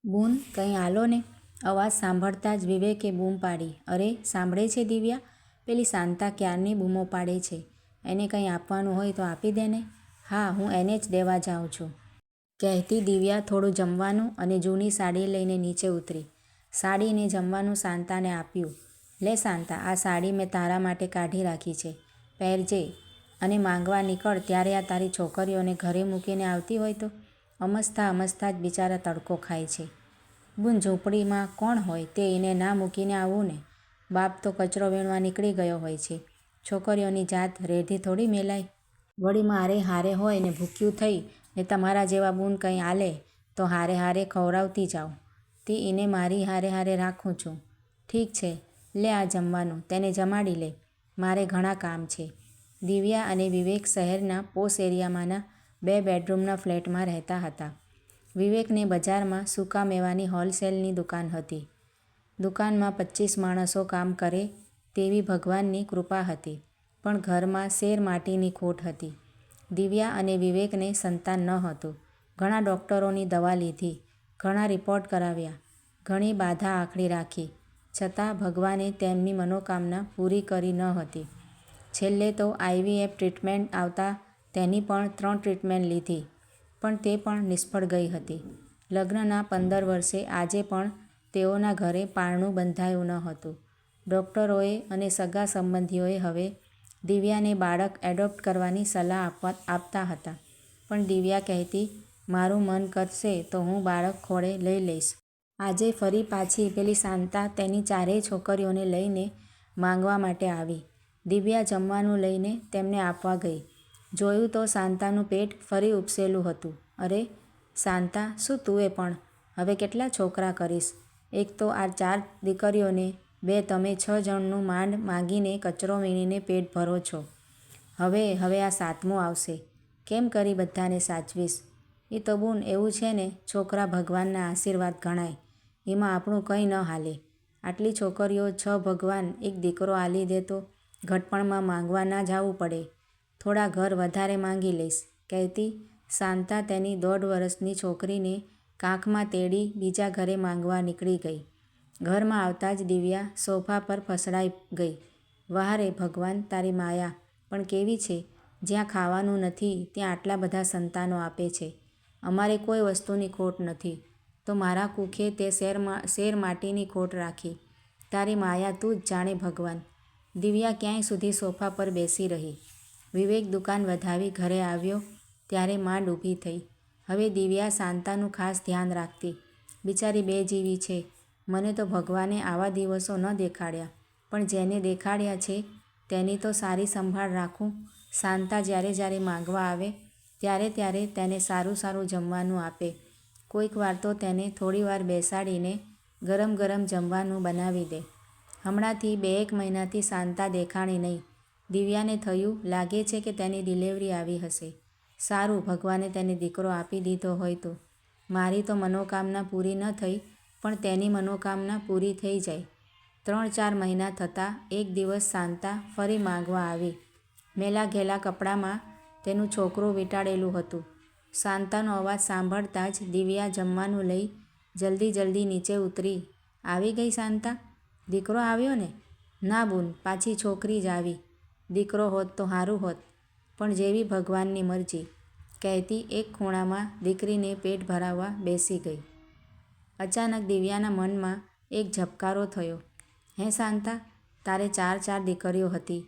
બૂન કંઈ આલો ને. અવાજ સાંભળતા જ વિવેકે બૂમ પાડી. અરે સાંભળે છે દિવ્યા? પેલી શાંતા ક્યારની બૂમો પાડે છે. એને કંઈ આપવાનું હોય તો આપી દે ને. હા, હું એને જ દેવા જાઉં છું, કહેતી દિવ્યા થોડું જમવાનું અને જૂની સાડી લઈને નીચે ઉતરી. સાડીને જમવાનું શાંતાને આપ્યું. લે શાંતા, આ સાડી મેં તારા માટે કાઢી રાખી છે, પહેરજે. અને માંગવા નીકળ ત્યારે આ તારી છોકરીઓને ઘરે મૂકીને આવતી હોય તો? અમસ્તા અમસ્તા જ બિચારા તડકો ખાય છે. બૂન, ઝૂંપડીમાં કોણ હોય તે એને ના મૂકીને આવવું ને. બાપ તો કચરો વીણવા નીકળી ગયો હોય છે. છોકરીઓની જાત રેઢી થોડી મેલાય. વળી મારે હારે હોય ને ભૂખ્યું થઈ ને તમારા જેવા બૂન કંઈ આલે તો હારે હારે ખવડાવતી જાઉં. તે એને મારી હારે હારે રાખું છું. ઠીક છે, લે આ જમવાનું, તેને જમાડી લે. મારે ઘણા કામ છે. દિવ્યા અને વિવેક શહેરના પોશ એરિયામાંના 2 બેડરૂમના ફ્લેટમાં રહેતા હતા. વિવેકને બજારમાં સૂકા મેવાની હોલસેલની દુકાન હતી. દુકાનમાં 25 માણસો કામ કરે તેવી ભગવાનની કૃપા હતી, પણ ઘરમાં શેર માટીની ખોટ હતી. દિવ્યા અને વિવેકને સંતાન ન હતું. ઘણા ડૉક્ટરોની દવા લીધી, ઘણા રિપોર્ટ કરાવ્યા, ઘણી બાધા આખડી રાખી, છતાં ભગવાને તેમની મનોકામના પૂરી કરી ન હતી. છેલ્લે તો IVF ટ્રીટમેન્ટ આવતા તેની પણ 3 ટ્રીટમેન્ટ લીધી, પણ તે પણ નિષ્ફળ ગઈ હતી. લગ્નના 15 વર્ષે આજે પણ તેઓના ઘરે પારણું બંધાયું ન હતું. ડૉક્ટરોએ અને સગા સંબંધીઓએ હવે દિવ્યાને બાળક એડોપ્ટ કરવાની સલાહ આપતા હતા, પણ દિવ્યા કહેતી, મારું મન કરશે તો હું બાળક ખોળે લઈ લઈશ. આજે ફરી પાછી પેલી શાંતા તેની 4 છોકરીઓને લઈને માંગવા માટે આવી. દિવ્યા જમવાનું લઈને તેમને આપવા ગઈ. જોયું તો શાંતાનું પેટ ફરી ઉપસેલું હતું. અરે શાંતા, શું તુંએ પણ હવે કેટલા છોકરા કરીશ? એક તો આ 4 દીકરીઓને 2 તમે 6 જણનું માંડ માંગીને કચરો વીણીને પેટ ભરો છો. હવે આ 7મું આવશે. કેમ કરી બધાને સાચવીશ? એ તો બૂન એવું છે ને, છોકરા ભગવાનના આશીર્વાદ ગણાય, એમાં આપણું કંઈ ન હાલે. આટલી છોકરીઓ 6 ભગવાન એક દીકરો આલી દે તો ઘટપણમાં માંગવા ના જાવું પડે. થોડા ઘર વધારે માંગી લઈશ, કહેતી શાંતા તેની 1.5 વર્ષની છોકરીને કાંખમાં તેડી બીજા ઘરે માંગવા નીકળી ગઈ. ઘરમાં આવતા જ દિવ્યા સોફા પર ફસડાઈ ગઈ. વાહ રે ભગવાન, તારી માયા પણ કેવી છે, જ્યાં ખાવાનું નથી ત્યાં આટલા બધા સંતાનો આપે છે. અમારે કોઈ વસ્તુની ખોટ નથી, તો મારા કુખે તે શેર માટીની ખોટ રાખી. તારી માયા તું જ જાણે ભગવાન. દિવ્યા ક્યાંય સુધી સોફા પર બેસી રહી. વિવેક દુકાન વધાવી ઘરે આવ્યો ત્યારે માંડ ઊભી થઈ. હવે દિવ્યા શાંતાનું ખાસ ધ્યાન રાખતી. બિચારી બેજીવી છે. મને તો ભગવાને આવા દિવસો ન દેખાડ્યા, પણ જેને દેખાડ્યા છે તેની તો સારી સંભાળ રાખું. શાંતા જ્યારે માંગવા આવે ત્યારે તેને સારું જમવાનું આપે. કોઈક વાર તો તેને થોડીવાર બેસાડીને ગરમ જમવાનું બનાવી દે. હમણાંથી 2-1 મહિનાથી શાંતા દેખાણી નહીં. દિવ્યાને થયું, લાગે છે કે તેની ડિલિવરી આવી હશે. સારું, ભગવાને તેને દીકરો આપી દીધો હોય તો. મારી તો મનોકામના પૂરી ન થઈ, પણ તેની મનોકામના પૂરી થઈ જાય. 3-4 મહિના થતાં એક દિવસ શાંતા ફરી માંગવા આવી. મેલા ઘેલા કપડામાં તેનું છોકરું વીંટાળેલું હતું. શાંતાનો અવાજ સાંભળતા જ દિવ્યા જમવાનું લઈ જલ્દી નીચે ઉતરી. આવી ગઈ શાંતા? દીકરો આવ્યો ને? ના બૂન, પાછી છોકરી જ આવી. દીકરો હોત તો સારું હોત, પણ જેવી ભગવાનની મરજી, કહેતી એક ખૂણામાં દીકરીને પેટ ભરાવવા બેસી ગઈ. અચાનક દિવ્યાના મનમાં એક ઝબકારો થયો. હે શાંતા, તારે 4 દીકરીઓ હતી,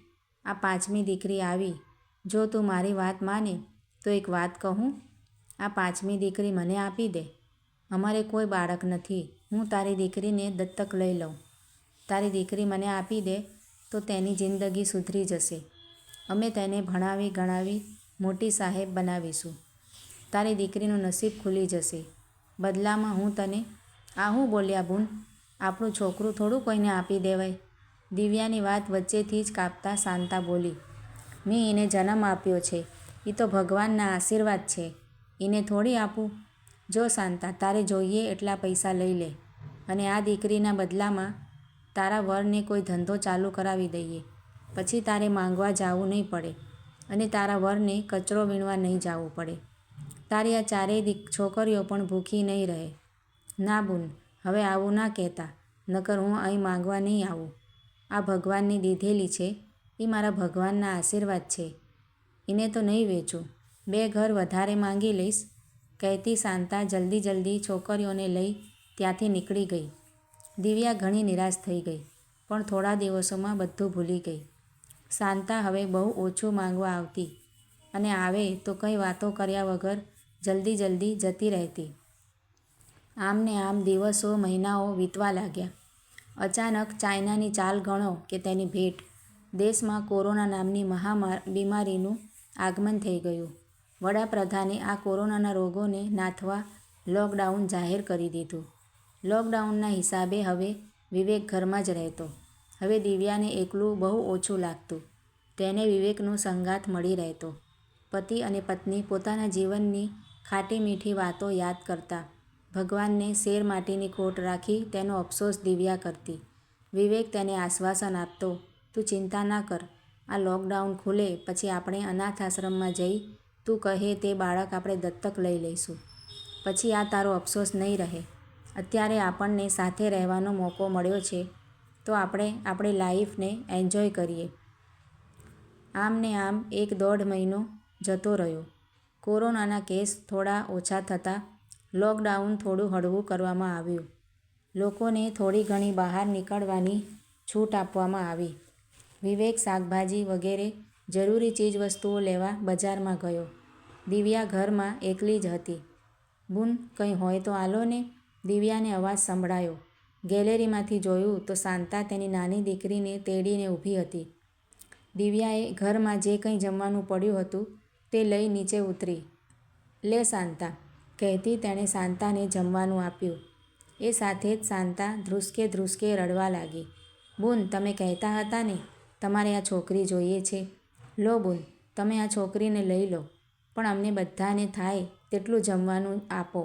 આ 5મી દીકરી આવી. જો તું મારી વાત માને તો એક વાત કહું, આ 5મી દીકરી મને આપી દે. અમારે કોઈ બાળક નથી, હું તારી દીકરીને દત્તક લઈ લઉં. તારી દીકરી મને આપી દે તો તેની જિંદગી સુધરી જશે. અમે તેને ભણાવી ગણાવી મોટી સાહેબ બનાવીશું. તારી દીકરીનું નસીબ ખુલી જશે. બદલામાં હું તને… આ હું બોલ્યા બૂન? આપણું છોકરું થોડું કોઈને આપી દેવાય. દિવ્યાની વાત વચ્ચેથી જ કાપતા શાંતા બોલી. મેં એને જન્મ આપ્યો છે, એ તો ભગવાનના આશીર્વાદ છે, એને થોડી આપું. જો શાંતા, તારે જોઈએ એટલા પૈસા લઈ લે, અને આ દીકરીના બદલામાં તારા વરને કોઈ ધંધો ચાલુ કરાવી દઈએ. પછી તારે માંગવા જાવું નહીં પડે, અને તારા વરને કચરો વીણવા નહીં જાવું પડે. તારી આ 4 છોકરીઓ પણ ભૂખી નહીં રહે. ના બુન, હવે આવું ના કહેતા, નકર હું અહીં માંગવા નહીં આવું. આ ભગવાનની દીધેલી છે, એ મારા ભગવાનના આશીર્વાદ છે. એને તો નહીં વેચું, 2 ઘર વધારે માંગી લઈશ, કહેતી શાંતા જલ્દી જલ્દી છોકરીઓને લઈ ત્યાંથી નીકળી ગઈ. દિવ્યા ઘણી નિરાશ થઈ ગઈ, પણ થોડા દિવસોમાં બધું ભૂલી ગઈ. શાંતા હવે બહુ ઓછું માંગવા આવતી અને આવે તો કંઈ વાતો કર્યા વગર જલ્દી જલ્દી જતી રહેતી. આમ ને આમ દિવસો મહિનાઓ વીતવા લાગ્યા. અચાનક ચાઇનાની ચાલ ગણો કે તેની ભેટ, દેશમાં કોરોના નામની બીમારીનું આગમન થઈ ગયું. વડાપ્રધાને આ કોરોનાના રોગોને નાથવા લોકડાઉન જાહેર કરી દીધું. લોકડાઉનના હિસાબે હવે વિવેક ઘરમાં જ રહેતો. હવે દિવ્યાને એકલું બહુ ઓછું લાગતું. તેને વિવેકનો સંગાથ મળી રહેતો. પતિ અને પત્ની પોતાના જીવનની ખાટી મીઠી વાતો યાદ કરતા. ભગવાનને શેર માટીની ખોટ રાખી તેનો અફસોસ દિવ્યા કરતી. વિવેક તેને આશ્વાસન આપતો, તું ચિંતા ના કર, આ લોકડાઉન ખુલે પછી આપણે અનાથ આશ્રમમાં જઈ તું કહે તે બાળક આપણે દત્તક લઈ લઈશું. પછી આ તારો અફસોસ નહીં રહે. અત્યારે આપણને સાથે રહેવાનો મોકો મળ્યો છે તો આપણે આપણી લાઈફને એન્જોય કરીએ. આમ ને આમ 1.5 મહિનો જતો રહ્યો. કોરોનાના કેસ થોડા ઓછા થતાં લોકડાઉન થોડું હળવું કરવામાં આવ્યું. લોકોને થોડી ઘણી બહાર નીકળવાની છૂટ આપવામાં આવી. વિવેક શાકભાજી વગેરે જરૂરી ચીજવસ્તુઓ લેવા બજારમાં ગયો. દિવ્યા ઘરમાં એકલી જ હતી. બુન, કંઈ હોય તો આલો ને, દિવ્યાને અવાજ સંભળાયો. ગેલેરીમાંથી જોયું તો શાંતા તેની નાની દીકરીને તેડીને ઊભી હતી. દિવ્યાએ ઘરમાં જે કંઈ જમવાનું પડ્યું હતું તે લઈ નીચે ઉતરી. લે શાંતા, કહેતી તેણે શાંતાને જમવાનું આપ્યું. એ સાથે જ શાંતા ધ્રુસકે ધ્રુસકે રડવા લાગી. બુન, તમે કહેતા હતા ને તમારે આ છોકરી જોઈએ છે. લો બુન, તમે આ છોકરીને લઈ લો, પણ અમને બધાને થાય તેટલું જમવાનું આપો.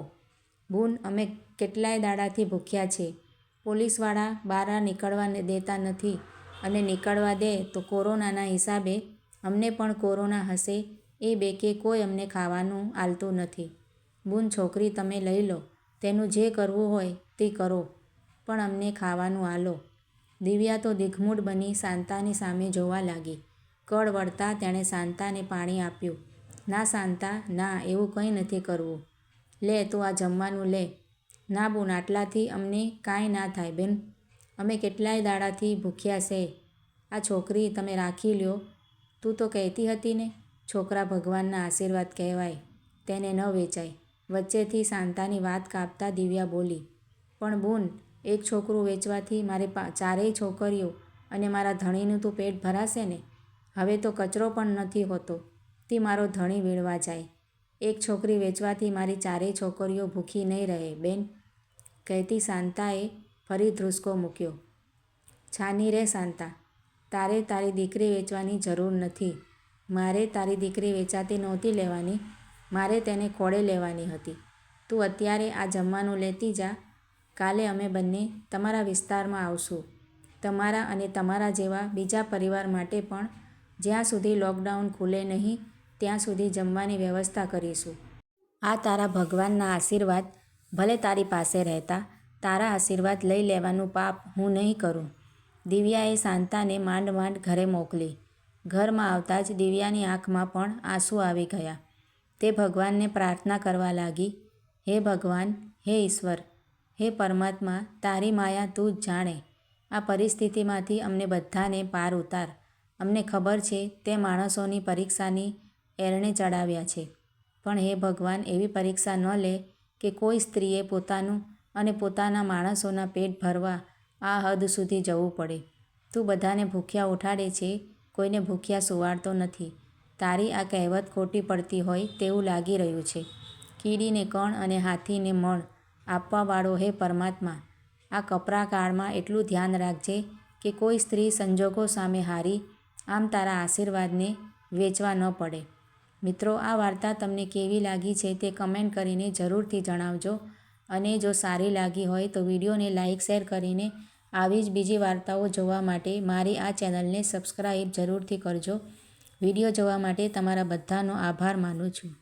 બુન, અમે કેટલાય દાડાથી ભૂખ્યા છે. પોલીસવાળા બહાર નીકળવા દેતા નથી અને નીકળવા દે તો કોરોનાના હિસાબે અમને પણ કોરોના હશે એ બેકે કોઈ અમને ખાવાનું આલતું નથી. બુન, છોકરી તમે લઈ લો, તેનું જે કરવું હોય તે કરો, પણ અમને ખાવાનું આલો. દિવ્યા તો દિગ્મૂઢ બની શાંતાની સામે જોવા લાગી. કળ વળતા તેણે શાંતાને પાણી આપ્યું. ના શાંતા, ના, એવું કંઈ નથી કરવું. લે તું આ જમવાનું લે. ના બુન, આટલાથી અમને કાંઈ ના થાય બેન, અમે કેટલાય દાડાથી ભૂખ્યા છે. આ છોકરી તમે રાખી લ્યો. તું તો કહેતી હતી ને, છોકરા ભગવાનના આશીર્વાદ કહેવાય, તેને ન વેચાય. વચ્ચેથી શાંતાની વાત કાપતા દિવ્યા બોલી. પણ બુન, એક છોકરું વેચવાથી મારે 4 છોકરીઓ અને મારા ધણીનું તો પેટ ભરાશે ને. હવે તો કચરો પણ નથી હોતો તે મારો ધણી વીણવા જાય. એક છોકરી વેચવાથી મારી 4 છોકરીઓ ભૂખી નહીં રહે બેન, કહેતી શાંતાએ ફરી ધ્રુસકો મૂક્યો. છાની રે શાંતા, તારે તારી દીકરી વેચવાની જરૂર નથી. મારે તારી દીકરી વેચાતી નહોતી લેવાની, મારે તેને ખોળે લેવાની હતી. તું અત્યારે આ જમવાનું લેતી જા. કાલે અમે બંને તમારા વિસ્તારમાં આવશું, તમારા અને તમારા જેવા બીજા પરિવાર માટે પણ જ્યાં સુધી લોકડાઉન ખુલે નહીં ત્યાં સુધી જમવાની વ્યવસ્થા કરીશું. આ તારા ભગવાનના આશીર્વાદ ભલે તારી પાસે રહેતા, તારા આશીર્વાદ લઈ લેવાનું પાપ હું નહીં કરું. દિવ્યાએ શાંતાને માંડ માંડ ઘરે મોકલી. ઘરમાં આવતા જ દિવ્યાની આંખમાં પણ આંસુ આવી ગયા. તે ભગવાનને પ્રાર્થના કરવા લાગી. હે ભગવાન, હે ઈશ્વર, હે પરમાત્મા, તારી માયા તું જ જાણે. આ પરિસ્થિતિમાંથી અમને બધાને પાર ઉતાર. અમને ખબર છે તે માણસોની પરીક્ષાની એરણે ચડાવ્યા છે, પણ હે ભગવાન, એવી પરીક્ષા ન લે કે કોઈ સ્ત્રીએ પોતાનું અને પોતાના માણસોના પેટ ભરવા આ હદ સુધી જવું પડે. તું બધાને ભૂખ્યા ઉઠાડે છે, કોઈને ભૂખ્યા સુવાડતો નથી. તારી આ કહેવત ખોટી પડતી હોય તેવું લાગી રહ્યું છે. કીડીને કણ અને હાથીને મણ આપવાવાળો હે પરમાત્મા, આ કપરા કાળમાં એટલું ધ્યાન રાખજે કે કોઈ સ્ત્રી સંજોગો સામે હારી આમ તારા આશીર્વાદને વેચવા ન પડે. મિત્રો, આ વાર્તા તમને કેવી લાગી છે તે કમેન્ટ કરીને જરૂરથી જણાવજો. અને જો સારી લાગી હોય તો વિડીયોને લાઇક શેર કરીને આવી જ બીજી વાર્તાઓ જોવા માટે મારી આ ચેનલને સબસ્ક્રાઈબ જરૂરથી કરજો. વિડીયો જોવા માટે તમારા બધાનો આભાર માનું છું.